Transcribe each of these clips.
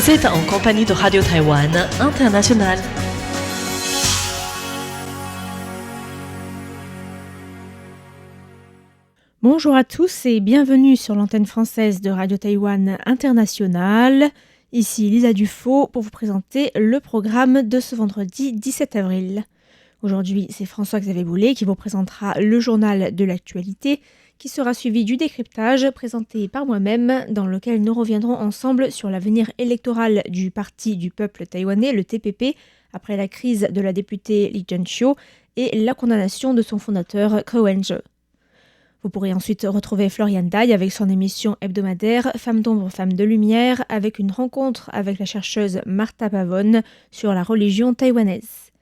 Vous êtes en compagnie de Radio Taïwan International. Bonjour à tous et bienvenue sur l'antenne française de Radio Taïwan International. Ici Lisa Dufaux pour vous présenter le programme de ce vendredi 17 avril. Aujourd'hui, c'est François-Xavier Boulet qui vous présentera le journal de l'actualité qui sera suivi du décryptage présenté par moi-même dans lequel nous reviendrons ensemble sur l'avenir électoral du Parti du peuple taïwanais, le TPP, après la crise de la députée Li Zhenqiu et la condamnation de son fondateur Ko Wen-je. Vous pourrez ensuite retrouver Florian Dai avec son émission hebdomadaire Femmes d'ombre, Femmes de lumière, avec une rencontre avec la chercheuse Martha Pavone sur la religion taïwanaise.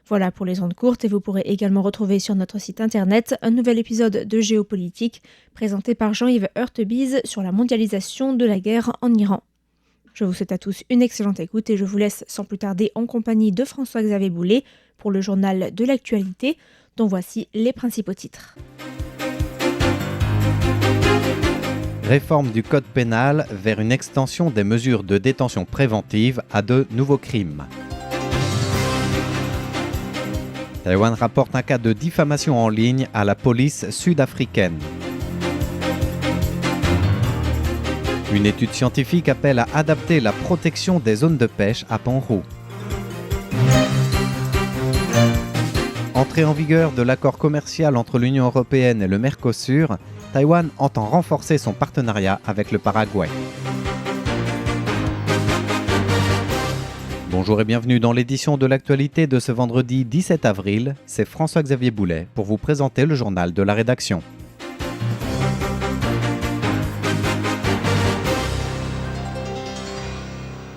Voilà pour les ondes courtes et vous pourrez également retrouver sur notre site internet un nouvel épisode de Géopolitique présenté par Jean-Yves Heurtebise sur la mondialisation de la guerre en Iran. Je vous souhaite à tous une excellente écoute et je vous laisse sans plus tarder en compagnie de François-Xavier Boulet pour le journal de l'actualité dont voici les principaux titres. Réforme du code pénal vers une extension des mesures de détention préventive à de nouveaux crimes. Taïwan rapporte un cas de diffamation en ligne à la police sud-africaine. Une étude scientifique appelle à adapter la protection des zones de pêche à Pont-Roux. Entrée en vigueur de l'accord commercial entre l'Union européenne et le Mercosur, Taïwan entend renforcer son partenariat avec le Paraguay. Bonjour et bienvenue dans l'édition de l'actualité de ce vendredi 17 avril. C'est François-Xavier Boulet pour vous présenter le journal de la rédaction.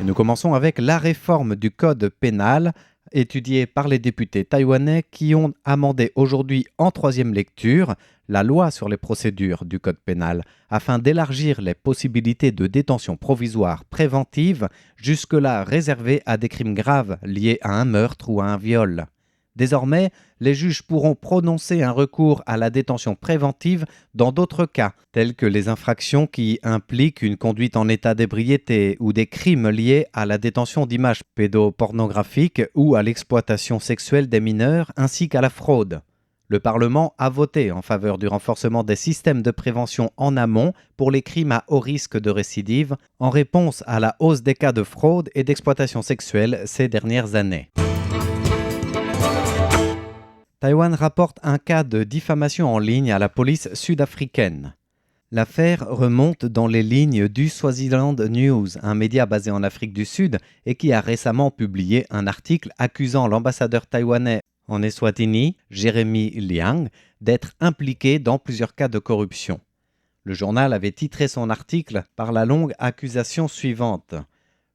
Et nous commençons avec la réforme du code pénal étudiée par les députés taïwanais qui ont amendé aujourd'hui en troisième lecture la loi sur les procédures du code pénal afin d'élargir les possibilités de détention provisoire préventive jusque-là réservées à des crimes graves liés à un meurtre ou à un viol. Désormais, les juges pourront prononcer un recours à la détention préventive dans d'autres cas, tels que les infractions qui impliquent une conduite en état d'ébriété ou des crimes liés à la détention d'images pédopornographiques ou à l'exploitation sexuelle des mineurs ainsi qu'à la fraude. Le Parlement a voté en faveur du renforcement des systèmes de prévention en amont pour les crimes à haut risque de récidive en réponse à la hausse des cas de fraude et d'exploitation sexuelle ces dernières années. Taïwan rapporte un cas de diffamation en ligne à la police sud-africaine. L'affaire remonte dans les lignes du Swaziland News, un média basé en Afrique du Sud et qui a récemment publié un article accusant l'ambassadeur taïwanais en Eswatini, Jeremy Liang, d'être impliqué dans plusieurs cas de corruption. Le journal avait titré son article par la longue accusation suivante.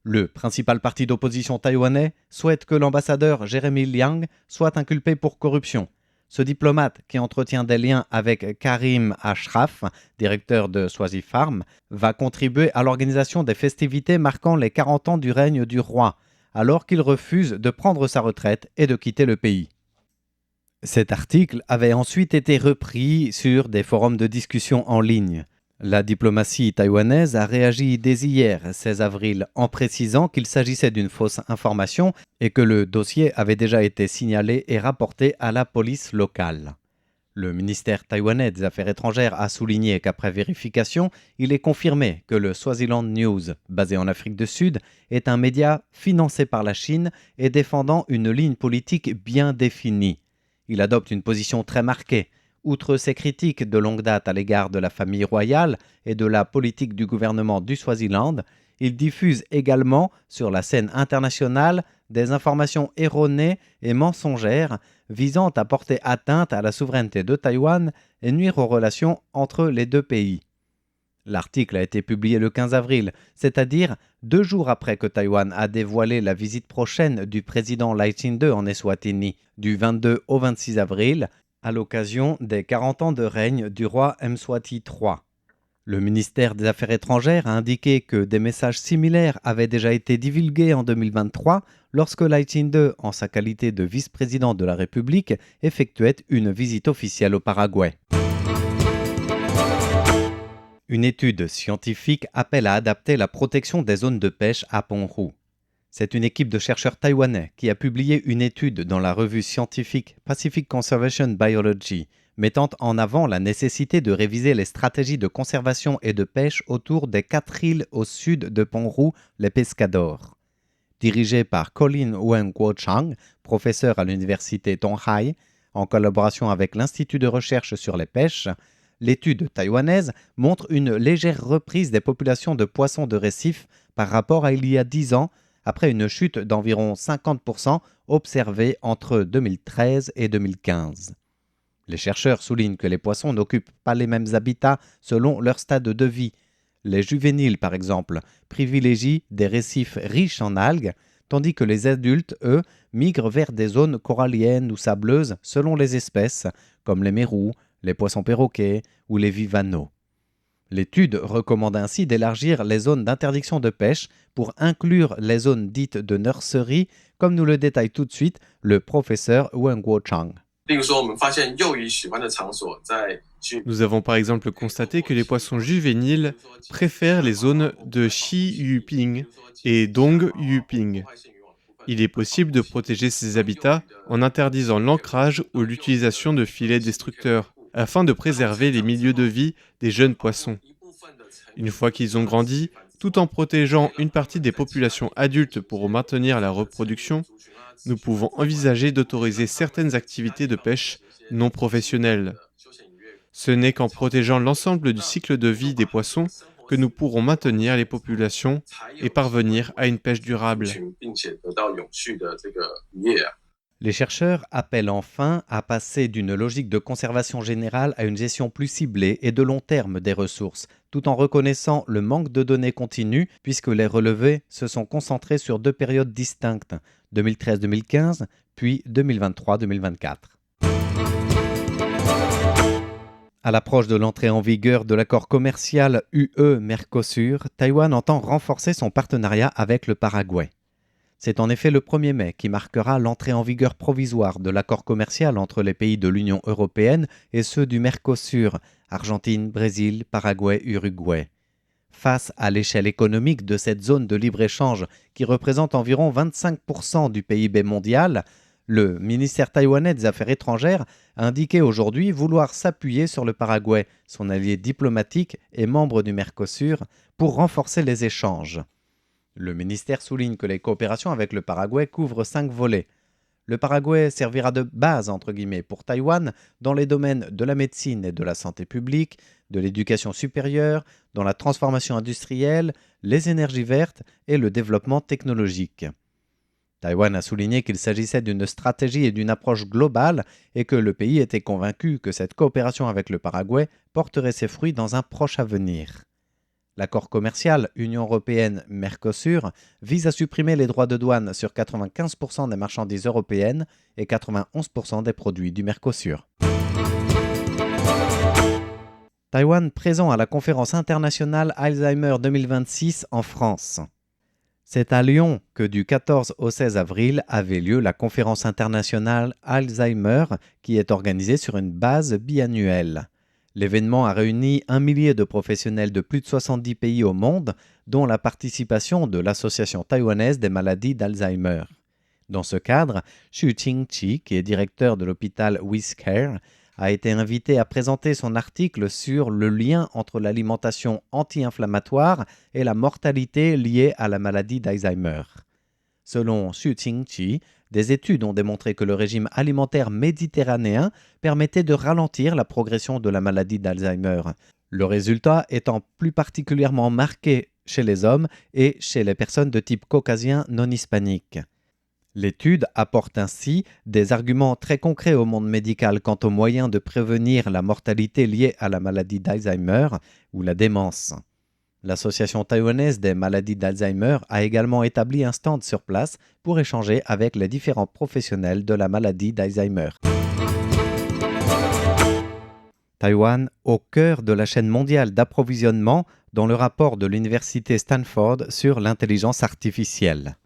Le principal parti d'opposition taïwanais souhaite que l'ambassadeur Jeremy Liang soit inculpé pour corruption. Ce diplomate, qui entretient des liens avec Karim Ashraf, directeur de Swazi Farm, va contribuer à l'organisation des festivités marquant les 40 ans du règne du roi, alors qu'il refuse de prendre sa retraite et de quitter le pays. Cet article avait ensuite été repris sur des forums de discussion en ligne. La diplomatie taïwanaise a réagi dès hier, 16 avril, en précisant qu'il s'agissait d'une fausse information et que le dossier avait déjà été signalé et rapporté à la police locale. Le ministère taïwanais des Affaires étrangères a souligné qu'après vérification, il est confirmé que le Swaziland News, basé en Afrique du Sud, est un média financé par la Chine et défendant une ligne politique bien définie. Il adopte une position très marquée. Outre ses critiques de longue date à l'égard de la famille royale et de la politique du gouvernement du Swaziland, il diffuse également sur la scène internationale des informations erronées et mensongères visant à porter atteinte à la souveraineté de Taïwan et nuire aux relations entre les deux pays. L'article a été publié le 15 avril, c'est-à-dire 2 jours après que Taïwan a dévoilé la visite prochaine du président Lai Ching-te en Eswatini, du 22 au 26 avril, à l'occasion des 40 ans de règne du roi Mswati III. Le ministère des Affaires étrangères a indiqué que des messages similaires avaient déjà été divulgués en 2023 lorsque Lai Ching-te, en sa qualité de vice-président de la République, effectuait une visite officielle au Paraguay. Une étude scientifique appelle à adapter la protection des zones de pêche à Penghu. C'est une équipe de chercheurs taïwanais qui a publié une étude dans la revue scientifique Pacific Conservation Biology, mettant en avant la nécessité de réviser les stratégies de conservation et de pêche autour des 4 îles au sud de Penghu, les Pescadores. Dirigée par Colin Wen-Kuo-Chang, professeur à l'université Tonghai, en collaboration avec l'Institut de recherche sur les pêches, l'étude taïwanaise montre une légère reprise des populations de poissons de récif par rapport à il y a 10 ans, après une chute d'environ 50% observée entre 2013 et 2015. Les chercheurs soulignent que les poissons n'occupent pas les mêmes habitats selon leur stade de vie. Les juvéniles, par exemple, privilégient des récifs riches en algues, tandis que les adultes, eux, migrent vers des zones coralliennes ou sableuses selon les espèces, comme les mérous, les poissons perroquets ou les vivanos. L'étude recommande ainsi d'élargir les zones d'interdiction de pêche pour inclure les zones dites de nurserie, comme nous le détaille tout de suite le professeur Wen Guochang. Nous avons par exemple constaté que les poissons juvéniles préfèrent les zones de Xi Yuping et Dong Yuping. Il est possible de protéger ces habitats en interdisant l'ancrage ou l'utilisation de filets destructeurs, afin de préserver les milieux de vie des jeunes poissons. Une fois qu'ils ont grandi, tout en protégeant une partie des populations adultes pour maintenir la reproduction, nous pouvons envisager d'autoriser certaines activités de pêche non professionnelles. Ce n'est qu'en protégeant l'ensemble du cycle de vie des poissons que nous pourrons maintenir les populations et parvenir à une pêche durable. Les chercheurs appellent enfin à passer d'une logique de conservation générale à une gestion plus ciblée et de long terme des ressources, tout en reconnaissant le manque de données continues puisque les relevés se sont concentrés sur 2 périodes distinctes, 2013-2015 puis 2023-2024. À l'approche de l'entrée en vigueur de l'accord commercial UE-Mercosur, Taïwan entend renforcer son partenariat avec le Paraguay. C'est en effet le 1er mai qui marquera l'entrée en vigueur provisoire de l'accord commercial entre les pays de l'Union européenne et ceux du Mercosur, Argentine, Brésil, Paraguay, Uruguay. Face à l'échelle économique de cette zone de libre-échange qui représente environ 25% du PIB mondial, le ministère taïwanais des Affaires étrangères a indiqué aujourd'hui vouloir s'appuyer sur le Paraguay, son allié diplomatique et membre du Mercosur, pour renforcer les échanges. Le ministère souligne que les coopérations avec le Paraguay couvrent 5 volets. Le Paraguay servira de base entre guillemets pour Taïwan dans les domaines de la médecine et de la santé publique, de l'éducation supérieure, dans la transformation industrielle, les énergies vertes et le développement technologique. Taïwan a souligné qu'il s'agissait d'une stratégie et d'une approche globale et que le pays était convaincu que cette coopération avec le Paraguay porterait ses fruits dans un proche avenir. L'accord commercial Union européenne-Mercosur vise à supprimer les droits de douane sur 95% des marchandises européennes et 91% des produits du Mercosur. Taïwan présent à la conférence internationale Alzheimer 2026 en France. C'est à Lyon que du 14 au 16 avril avait lieu la conférence internationale Alzheimer qui est organisée sur une base biannuelle. L'événement a réuni 1 millier de professionnels de plus de 70 pays au monde, dont la participation de l'Association taïwanaise des maladies d'Alzheimer. Dans ce cadre, Xu Qingqi, qui est directeur de l'hôpital WizCare, a été invité à présenter son article sur le lien entre l'alimentation anti-inflammatoire et la mortalité liée à la maladie d'Alzheimer. Selon Xu Qingqi, des études ont démontré que le régime alimentaire méditerranéen permettait de ralentir la progression de la maladie d'Alzheimer, le résultat étant plus particulièrement marqué chez les hommes et chez les personnes de type caucasien non hispanique. L'étude apporte ainsi des arguments très concrets au monde médical quant aux moyens de prévenir la mortalité liée à la maladie d'Alzheimer ou la démence. L'Association taïwanaise des maladies d'Alzheimer a également établi un stand sur place pour échanger avec les différents professionnels de la maladie d'Alzheimer. Taïwan au cœur de la chaîne mondiale d'approvisionnement dans le rapport de l'université Stanford sur l'intelligence artificielle.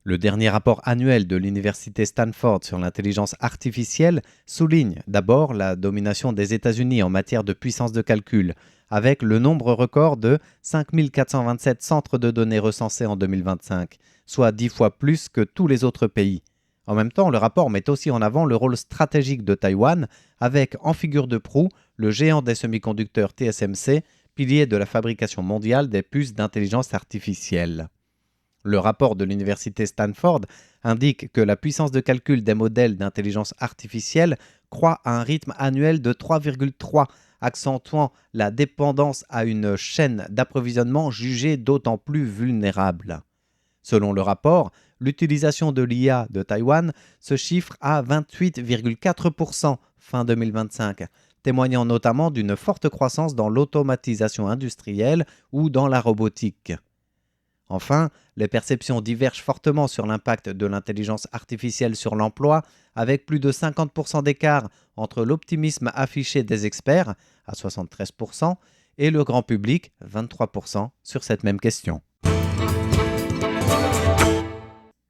Le dernier rapport annuel de l'université Stanford sur l'intelligence artificielle souligne d'abord la domination des États-Unis en matière de puissance de calcul, avec le nombre record de 5427 centres de données recensés en 2025, soit 10 fois plus que tous les autres pays. En même temps, le rapport met aussi en avant le rôle stratégique de Taïwan, avec en figure de proue le géant des semi-conducteurs TSMC, pilier de la fabrication mondiale des puces d'intelligence artificielle. Le rapport de l'université Stanford indique que la puissance de calcul des modèles d'intelligence artificielle croît à un rythme annuel de 3,3, accentuant la dépendance à une chaîne d'approvisionnement jugée d'autant plus vulnérable. Selon le rapport, l'utilisation de l'IA de Taïwan se chiffre à 28,4% fin 2025, témoignant notamment d'une forte croissance dans l'automatisation industrielle ou dans la robotique. Enfin, les perceptions divergent fortement sur l'impact de l'intelligence artificielle sur l'emploi, avec plus de 50% d'écart entre l'optimisme affiché des experts, à 73%, et le grand public, 23%, sur cette même question.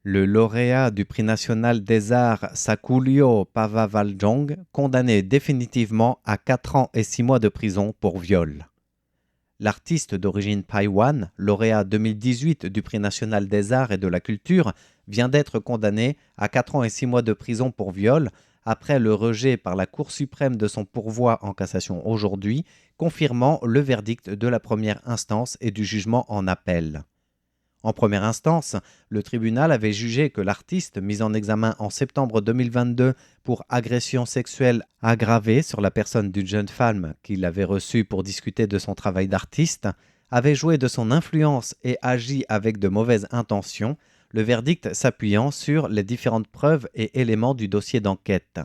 Le lauréat du prix national des arts Sakulio Pavavaljong, condamné définitivement à 4 ans et 6 mois de prison pour viol. L'artiste d'origine Paiwan, lauréat 2018 du prix national des arts et de la culture, vient d'être condamné à 4 ans et 6 mois de prison pour viol après le rejet par la Cour suprême de son pourvoi en cassation aujourd'hui, confirmant le verdict de la première instance et du jugement en appel. En première instance, le tribunal avait jugé que l'artiste, mis en examen en septembre 2022 pour agression sexuelle aggravée sur la personne d'une jeune femme qu'il avait reçue pour discuter de son travail d'artiste, avait joué de son influence et agi avec de mauvaises intentions, le verdict s'appuyant sur les différentes preuves et éléments du dossier d'enquête.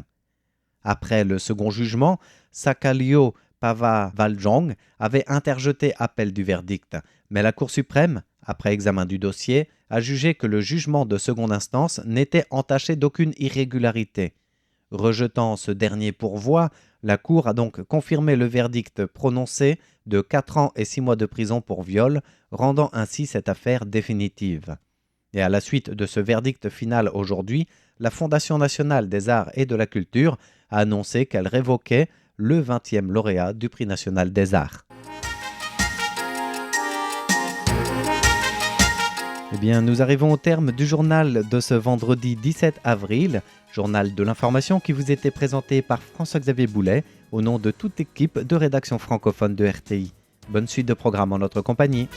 Après le second jugement, Sakalio Pavavaljong avait interjeté appel du verdict, mais la Cour suprême, après examen du dossier, a jugé que le jugement de seconde instance n'était entaché d'aucune irrégularité. Rejetant ce dernier pourvoi, la Cour a donc confirmé le verdict prononcé de 4 ans et 6 mois de prison pour viol, rendant ainsi cette affaire définitive. Et à la suite de ce verdict final aujourd'hui, la Fondation nationale des arts et de la culture a annoncé qu'elle révoquait le 20e lauréat du prix national des arts. Eh bien, nous arrivons au terme du journal de ce vendredi 17 avril, journal de l'information qui vous était présenté par François-Xavier Boulet au nom de toute l'équipe de rédaction francophone de RTI. Bonne suite de programme en notre compagnie.